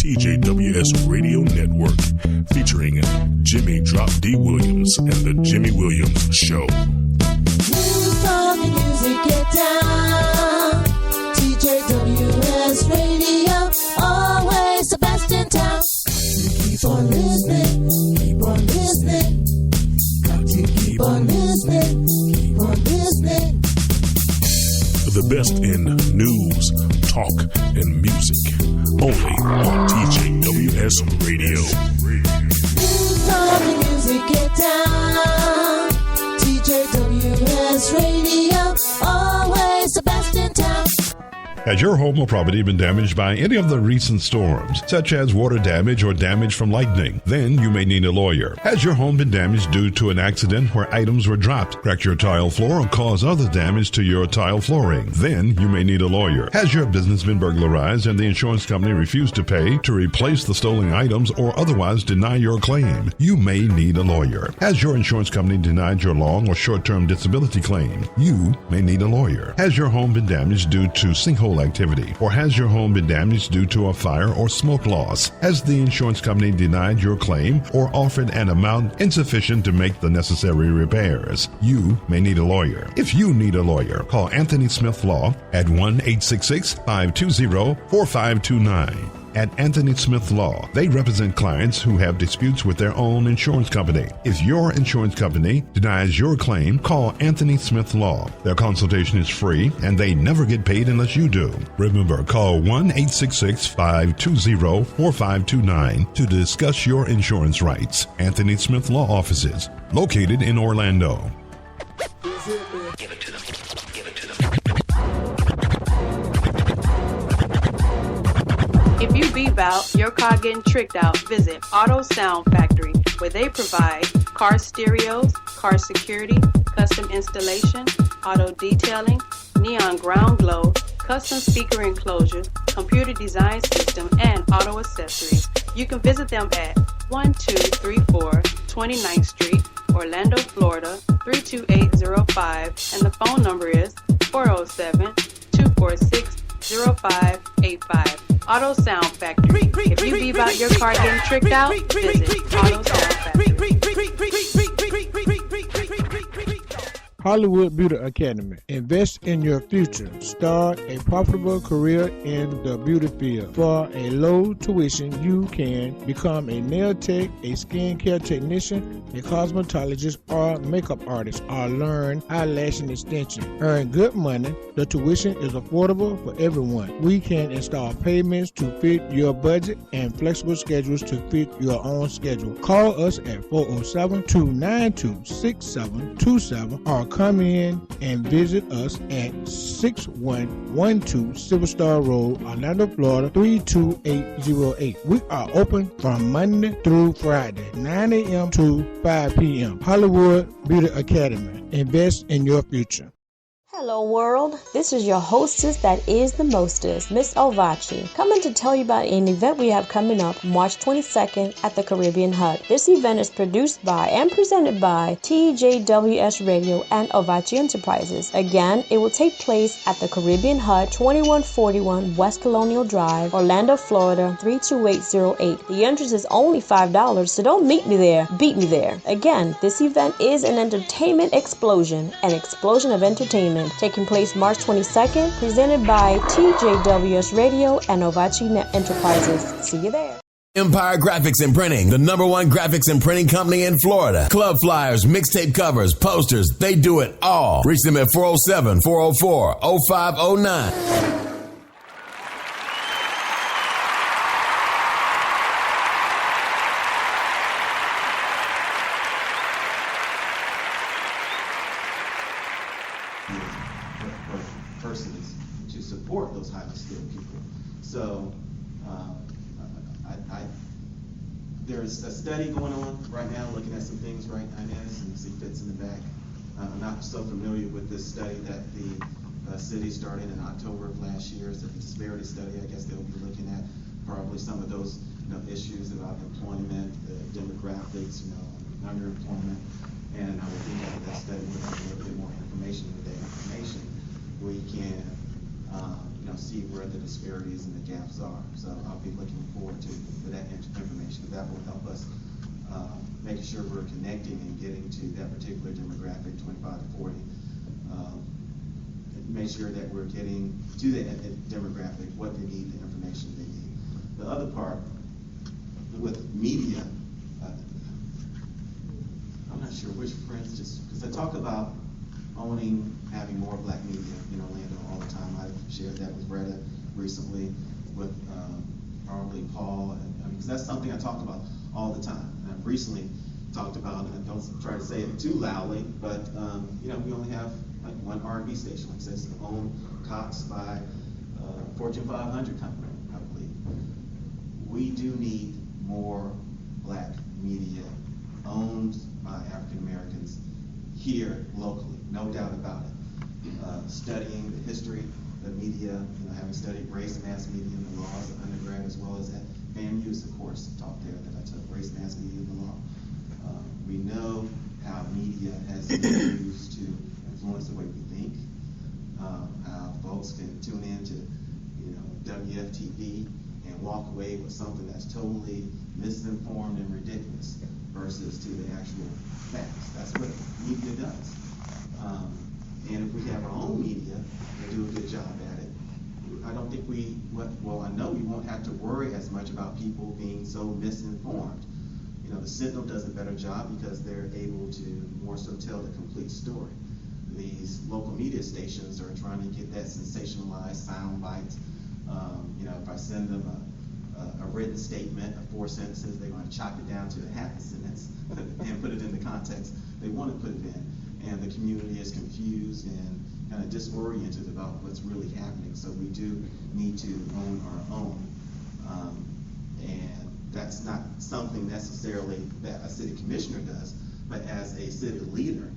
TJWS Radio Network, featuring Jimmy Drop D. Williams and the Jimmy Williams Show. News, talk, and music, get down. TJWS Radio, always the best in town. Keep on listening, keep on listening. Got to keep on listening, keep on listening. The best in news, talk, and music. Only on TJWS Radio. News, talk, and music, get down. TJWS Radio, always the best in town. Has your home or property been damaged by any of the recent storms, such as water damage or damage from lightning? Then you may need a lawyer. Has your home been damaged due to an accident where items were dropped, cracked your tile floor, or caused other damage to your tile flooring? Then you may need a lawyer. Has your business been burglarized and the insurance company refused to pay, to replace the stolen items, or otherwise deny your claim? You may need a lawyer. Has your insurance company denied your long or short-term disability claim? You may need a lawyer. Has your home been damaged due to sinkhole activity, or has your home been damaged due to a fire or smoke loss? Has the insurance company denied your claim or offered an amount insufficient to make the necessary repairs? You may need a lawyer. If you need a lawyer, call Anthony Smith Law at 1-866-520-4529. At Anthony Smith Law, they represent clients who have disputes with their own insurance company. If your insurance company denies your claim, call Anthony Smith Law. Their consultation is free, and they never get paid unless you do. Remember, call 1-866-520-4529 to discuss your insurance rights. Anthony Smith Law offices, located in Orlando. Give it to them. Give it to them. If you beep out, your car getting tricked out, visit Auto Sound Factory, where they provide car stereos, car security, custom installation, auto detailing, neon ground glow, custom speaker enclosure, computer design system, and auto accessories. You can visit them at 1234 29th Street, Orlando, Florida 32805, and the phone number is 407-246-0585. Auto Sound Factory. If you beep out your car getting tricked out, visit Auto Sound Factory. Hollywood Beauty Academy. Invest in your future. Start a profitable career in the beauty field. For a low tuition, you can become a nail tech, a skincare technician, a cosmetologist, or makeup artist, or learn eyelash extension. Earn good money. The tuition is affordable for everyone. We can install payments to fit your budget and flexible schedules to fit your own schedule. Call us at 407-292-6727 or come in and visit us at 6112 Silver Star Road, Orlando, Florida 32808. We are open from Monday through Friday, 9 a.m. to 5 p.m. Hollywood Beauty Academy. Invest in your future. Hello world, this is your hostess that is the mostest, Miss Ovachi, coming to tell you about an event we have coming up March 22nd at the Caribbean Hut. This event is produced by and presented by TJWS Radio and Ovachi Enterprises. Again, it will take place at the Caribbean Hut, 2141 West Colonial Drive, Orlando, Florida 32808. The entrance is only $5, so don't meet me there, beat me there. Again, this event is an entertainment explosion, an explosion of entertainment. Taking place March 22nd, presented by TJWS Radio and Ovachi Enterprises. See you there. Empire Graphics and Printing, the #1 graphics and printing company in Florida. Club flyers, mixtape covers, posters, they do it all. Reach them at 407-404-0509. persons to support those highly skilled people. So there's a study going on right now looking at some things right now, and you see Fitz in the back. I'm not so familiar with this study that the city started in October of last year. It's a disparity study. I guess they'll be looking at probably some of those issues about employment, the demographics, underemployment. And I would think after that study, we'll have a little bit more information. With that information, we can, see where the disparities and the gaps are. So I'll be looking forward to that information. That will help us making sure we're connecting and getting to that particular demographic, 25 to 40. Make sure that we're getting to that demographic, what they need, the information they need. The other part with media, I'm not sure which friends, just because I talk about having more black media in Orlando all the time. I've shared that with Retta recently, with probably Paul, because that's something I talk about all the time. And I've recently talked about, and I don't try to say it too loudly, but we only have like one R&B station, like it's owned Cox by Fortune 500 company, I believe. We do need more black media owned by African Americans here locally, no doubt about it. Studying the history of media, having studied race, mass media, and the laws at undergrad, as well as at FAMU, is a course taught there that I took, race, mass media, and the law. We know how media has been used to influence the way we think, how folks can tune into, WFTV and walk away with something that's totally misinformed and ridiculous versus to the actual facts. That's what media does. And if we have our own media and do a good job at it, I don't think I know we won't have to worry as much about people being so misinformed. The Sentinel does a better job because they're able to more so tell the complete story. These local media stations are trying to get that sensationalized sound bite. If I send them a written statement of 4 sentences, they're going to chop it down to a half a sentence and put it in the context they want to put it in. And the community is confused and kind of disoriented about what's really happening. So we do need to own our own. And that's not something necessarily that a city commissioner does, but as a city leader,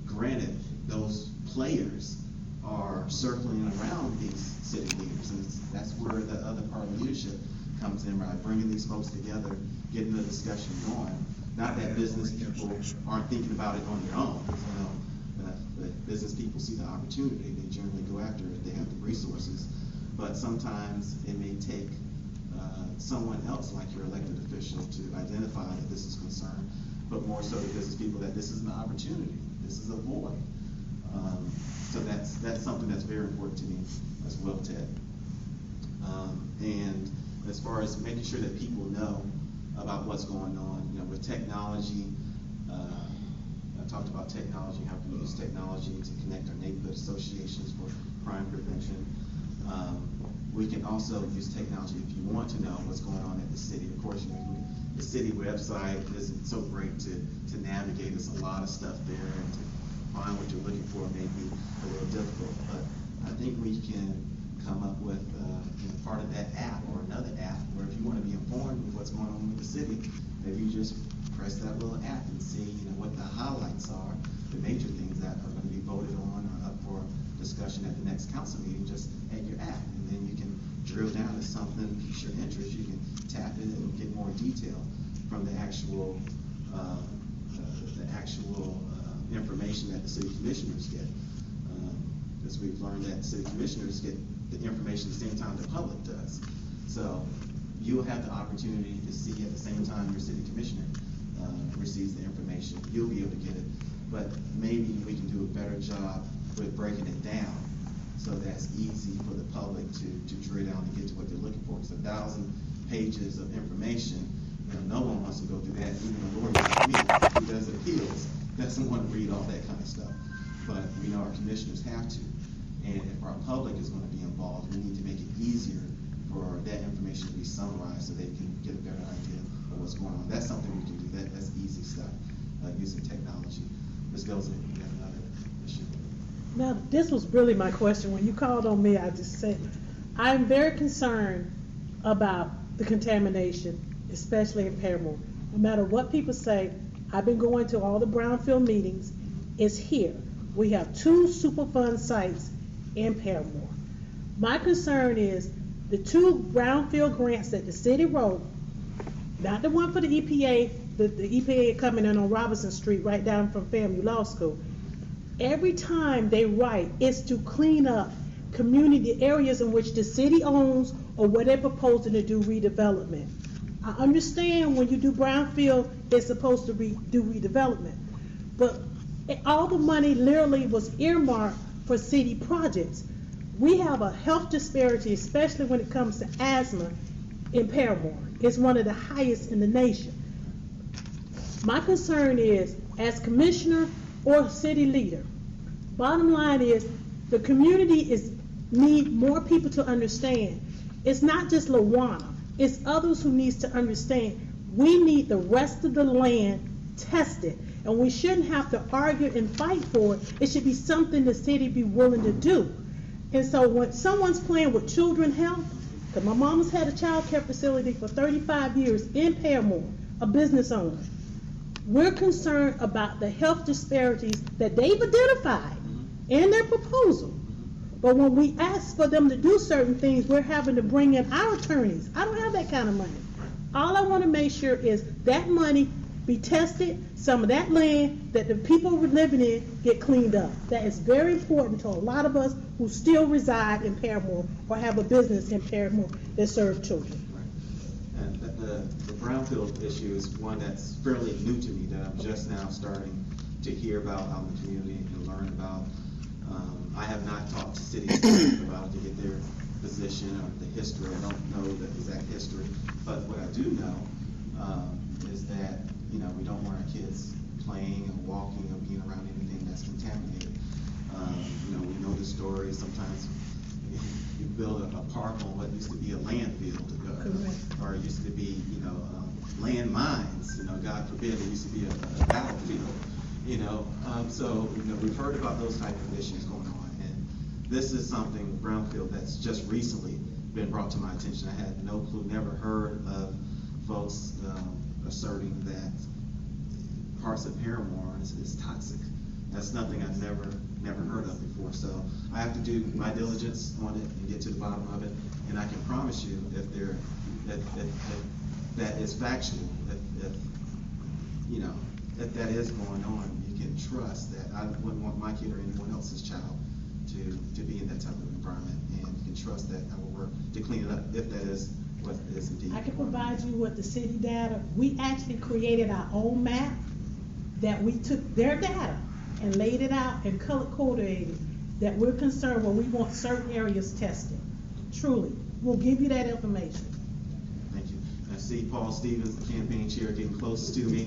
granted, those players are circling around these city leaders, and that's where the other part of leadership comes in, right? Bringing these folks together, getting the discussion going. Not that business people aren't thinking about it on their own. The business people see the opportunity, they generally go after it if they have the resources. But sometimes it may take someone else, like your elected official, to identify that this is concerned, but more so the business people that this is an opportunity, this is a void. So that's something that's very important to me as well, Ted. And as far as making sure that people know about what's going on, with technology, I talked about technology, how can we use technology to connect our neighborhood associations for crime prevention. We can also use technology if you want to know what's going on at the city. Of course, the city website isn't so great to navigate. There's a lot of stuff there, and to find what you're looking for may be a little difficult. But I think we can come up with part of that app or another app where if you want to be informed of what's going on with the city, maybe you just press that little app and see what the highlights are, the major things that are going to be voted on or up for discussion at the next council meeting, just at your app. And then you can drill down to something that piques your interest. You can tap it and get more detail from the actual information that the city commissioners get. Because we've learned that city commissioners get the information at the same time the public does. So you'll have the opportunity to see at the same time your city commissioner receives the information. You'll be able to get it. But maybe we can do a better job with breaking it down so that's easy for the public to drill down and get to what they're looking for. It's 1,000 pages of information. No one wants to go through that. Even a lawyer like me who does appeals doesn't want to read all that kind of stuff. But we know our commissioners have to. And if our public is going to be involved, we need to make it easier for that information to be summarized so they can get a better idea of what's going on. That's something we can do. That's easy stuff, using technology. Ms. Gelson, you have another issue? Now, this was really my question. When you called on me, I just said, I'm very concerned about the contamination, especially in Paramore. No matter what people say, I've been going to all the brownfield meetings. It's here. We have 2 Superfund sites in Paramore. My concern is the 2 brownfield grants that the city wrote, not the one for the EPA, the EPA coming in on Robinson Street right down from FAMU Law School. Every time they write, it's to clean up community areas in which the city owns or where they're proposing to do redevelopment. I understand when you do brownfield, it's supposed to do redevelopment, but all the money literally was earmarked for city projects. We have a health disparity, especially when it comes to asthma in Paramore. It's one of the highest in the nation. My concern is, as commissioner or city leader, bottom line is the community need more people to understand. It's not just Lawana, it's others who needs to understand. We need the rest of the land tested, and we shouldn't have to argue and fight for it. It should be something the city be willing to do. And so when someone's playing with children's health, because my mama's had a child care facility for 35 years in Paramore, a business owner, we're concerned about the health disparities that they've identified in their proposal. But when we ask for them to do certain things, we're having to bring in our attorneys. I don't have that kind of money. All I want to make sure is that money be tested, some of that land that the people living in get cleaned up. That is very important to a lot of us who still reside in Paramore or have a business in Paramore that serves children. And the brownfield issue is one that's fairly new to me, that I'm just now starting to hear about out in the community and learn about. I have not talked to city officials about it to get their position or the history. I don't know the exact history, but what I do know is that we don't want our kids playing or walking or being around anything that's contaminated. We know the story. Sometimes you build a park on what used to be a landfill, or it used to be land mines. God forbid, it used to be a battlefield. So we've heard about those type of issues going on, and this is something, brownfield, that's just recently been brought to my attention. I had no clue, never heard of folks asserting that parts of Paramore is toxic. That's nothing I've never heard of before. So I have to do my diligence on it and get to the bottom of it. And I can promise you, if that is factual, if that is going on, you can trust that I wouldn't want my kid or anyone else's child to be in that type of environment, and you can trust that I will work to clean it up if that is what is indeed. I can provide you with the city data. We actually created our own map that we took their data and laid it out and color-coded that we're concerned when we want certain areas tested. Truly, we'll give you that information. Thank you. I see Paul Stevens, the campaign chair, getting close to me,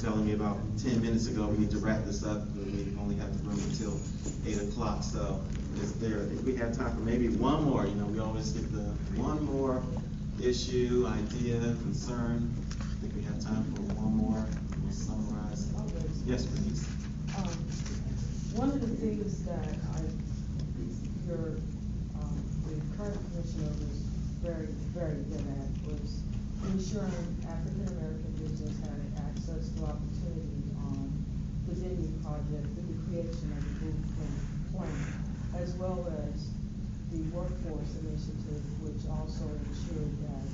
telling me about 10 minutes ago we need to wrap this up. We only have the room until 8 o'clock, so I think we have time for maybe one more. We always get the one more issue, idea, concern. I think we have time for one more. We'll summarize. Yes, please. One of the things that the current commissioner was very, very good at was ensuring African American business had access to opportunity on the Vineyard project through the creation of the blueprint plan, as well as the workforce initiative, which also ensured that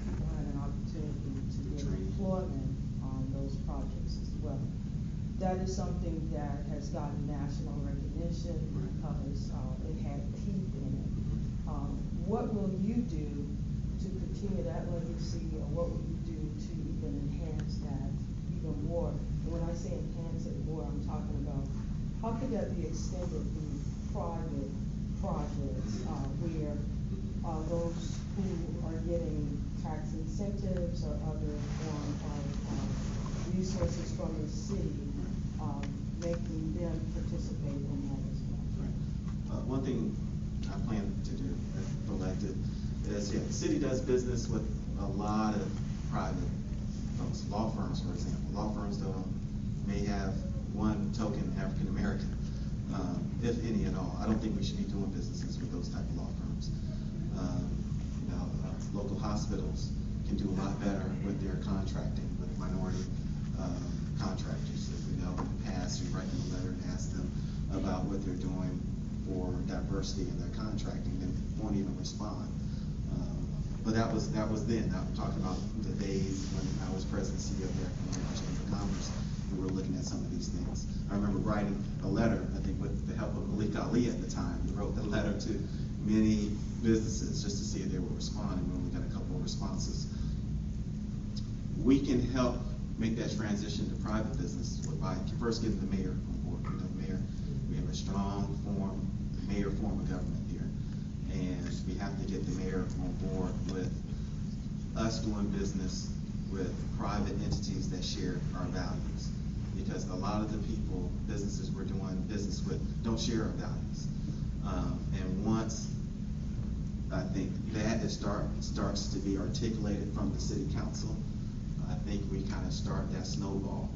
people had an opportunity to get employment on those projects as well. That is something that has gotten national recognition because it had teeth in it. What will you do to continue that legacy, or what will you do to even enhance that even more? And when I say enhance it more, I'm talking about how could that be extended through private projects where those who are getting tax incentives or other form of resources from the city, making them participate in that as well. One thing I plan to do, if elected, is the city does business with a lot of private folks, law firms, for example. Law firms, though, may have one token African American, if any at all. I don't think we should be doing businesses with those type of law firms. Local hospitals can do a lot better with their contracting with minority contractors. If we know in the past, we write them a letter and ask them about what they're doing for diversity in their contracting, they won't even respond. But that was then. I'm talking about the days when I was president CEO of the African American Chamber of Commerce, when we're looking at some of these things. I remember writing a letter, I think with the help of Malik Ali at the time. We wrote the letter to many businesses just to see if they were responding. We only got a couple of responses. We can help make that transition to private business by first getting the mayor on board. You know, mayor, we have a strong mayor form of government here, and we have to get the mayor on board with us doing business with private entities that share our values, because a lot of the people, businesses we're doing business with, don't share our values. And once I think that starts to be articulated from the city council, I think we kind of start that snowball.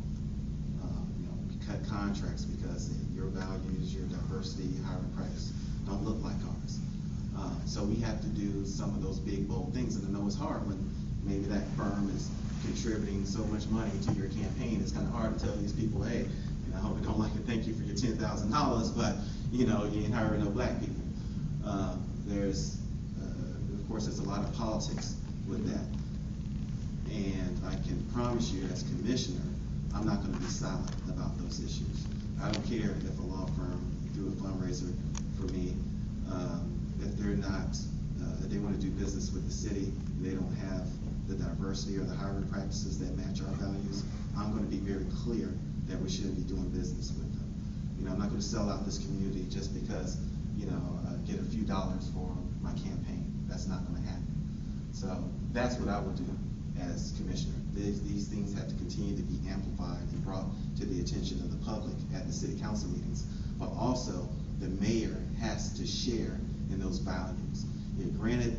We cut contracts because your values, your diversity, hiring practice don't look like ours. So we have to do some of those big, bold things, and I know it's hard when maybe that firm is contributing so much money to your campaign. It's kind of hard to tell these people, hey, I hope you don't like to thank you for your $10,000, but you ain't hiring no black people. Of course, there's a lot of politics with that. And I can promise you, as commissioner, I'm not going to be silent about those issues. I don't care if a law firm do a fundraiser for me, if they're not, if they want to do business with the city, they don't have the diversity or the hiring practices that match our values, I'm going to be very clear that we shouldn't be doing business with them. I'm not going to sell out this community just because, get a few dollars for my campaign. That's not going to happen. So that's what I would do as commissioner. These things have to continue to be amplified and brought to the attention of the public at the city council meetings, but also the mayor has to share in those values. Granted,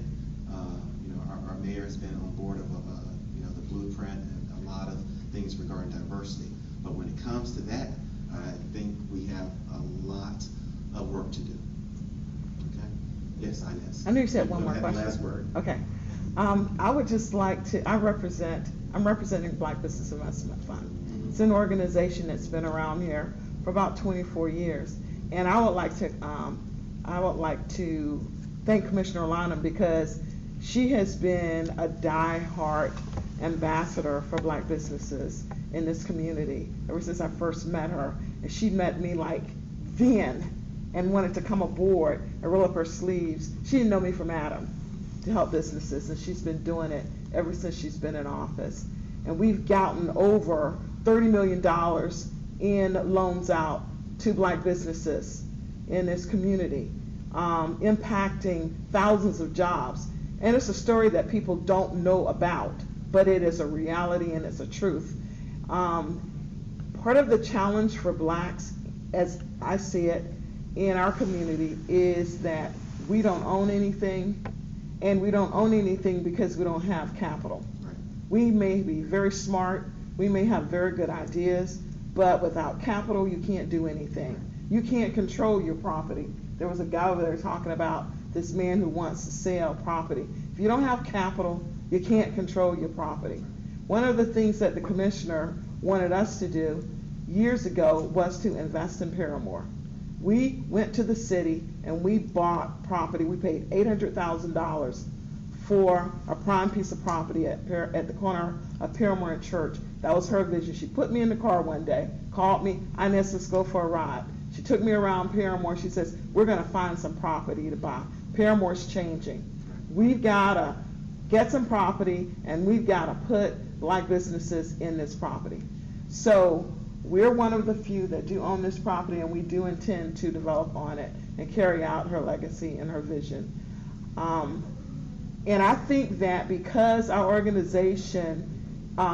our mayor has been on board of the blueprint and a lot of things regarding diversity, but when it comes to that, I think we have a lot of work to do. Okay? Yes, Inez. I know you said one more question. Last word. Okay. I would just like to, I'm representing Black Business Investment Fund. It's an organization that's been around here for about 24 years. And I would like to thank Commissioner Lynum, because she has been a die-hard ambassador for Black businesses in this community ever since I first met her. And she met me like then and wanted to come aboard and roll up her sleeves. She didn't know me from Adam, to help businesses, and she's been doing it ever since she's been in office. And we've gotten over $30 million in loans out to Black businesses in this community, impacting thousands of jobs. And it's a story that people don't know about, but it is a reality and it's a truth. Part of the challenge for Blacks, as I see it in our community, is that we don't own anything, and we don't own anything because we don't have capital. Right. We may be very smart, we may have very good ideas, but without capital, you can't do anything. You can't control your property. There was a guy over there talking about this man who wants to sell property. If you don't have capital, you can't control your property. One of the things that the commissioner wanted us to do years ago was to invest in Paramore. We went to the city and we bought property. We paid $800,000 for a prime piece of property at the corner of Paramore and Church. That was her vision. She put me in the car one day, called me, Inez, let's go for a ride. She took me around Paramore. She says, we're going to find some property to buy. Paramore's changing. We've got to get some property, and we've got to put Black businesses in this property. So we're one of the few that do own this property, and we do intend to develop on it and carry out her legacy and her vision. And I think that because our organization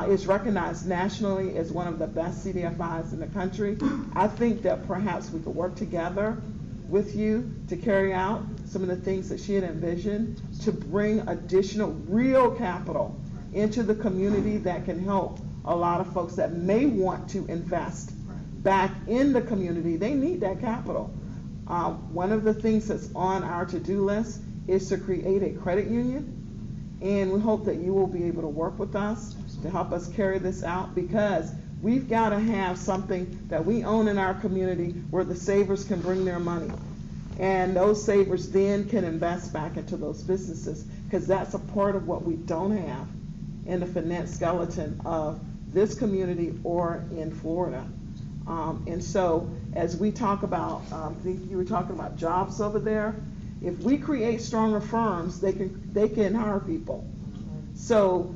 is recognized nationally as one of the best CDFIs in the country, I think that perhaps we could work together with you to carry out some of the things that she had envisioned, to bring additional real capital into the community that can help a lot of folks that may want to invest back in the community. They need that capital. One of the things that's on our to-do list is to create a credit union, and we hope that you will be able to work with us to help us carry this out, because we've got to have something that we own in our community where the savers can bring their money, and those savers then can invest back into those businesses, because that's a part of what we don't have in the finance skeleton of this community or in Florida. And so as we talk about, I think you were talking about jobs over there, if we create stronger firms, they can hire people. So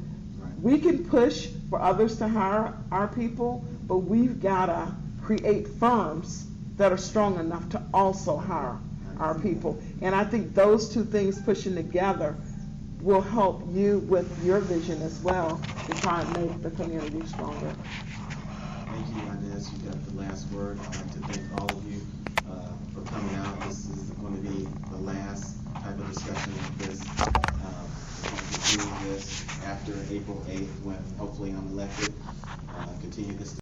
we can push for others to hire our people, but we've got to create firms that are strong enough to also hire our people. And I think those two things pushing together will help you with your vision as well to try and make the community stronger. Thank you, Inez. You got the last word. I'd like to thank all of you for coming out. This is going to be the last type of discussion of this. We'll continue this after April 8th when hopefully I'm elected. Continue this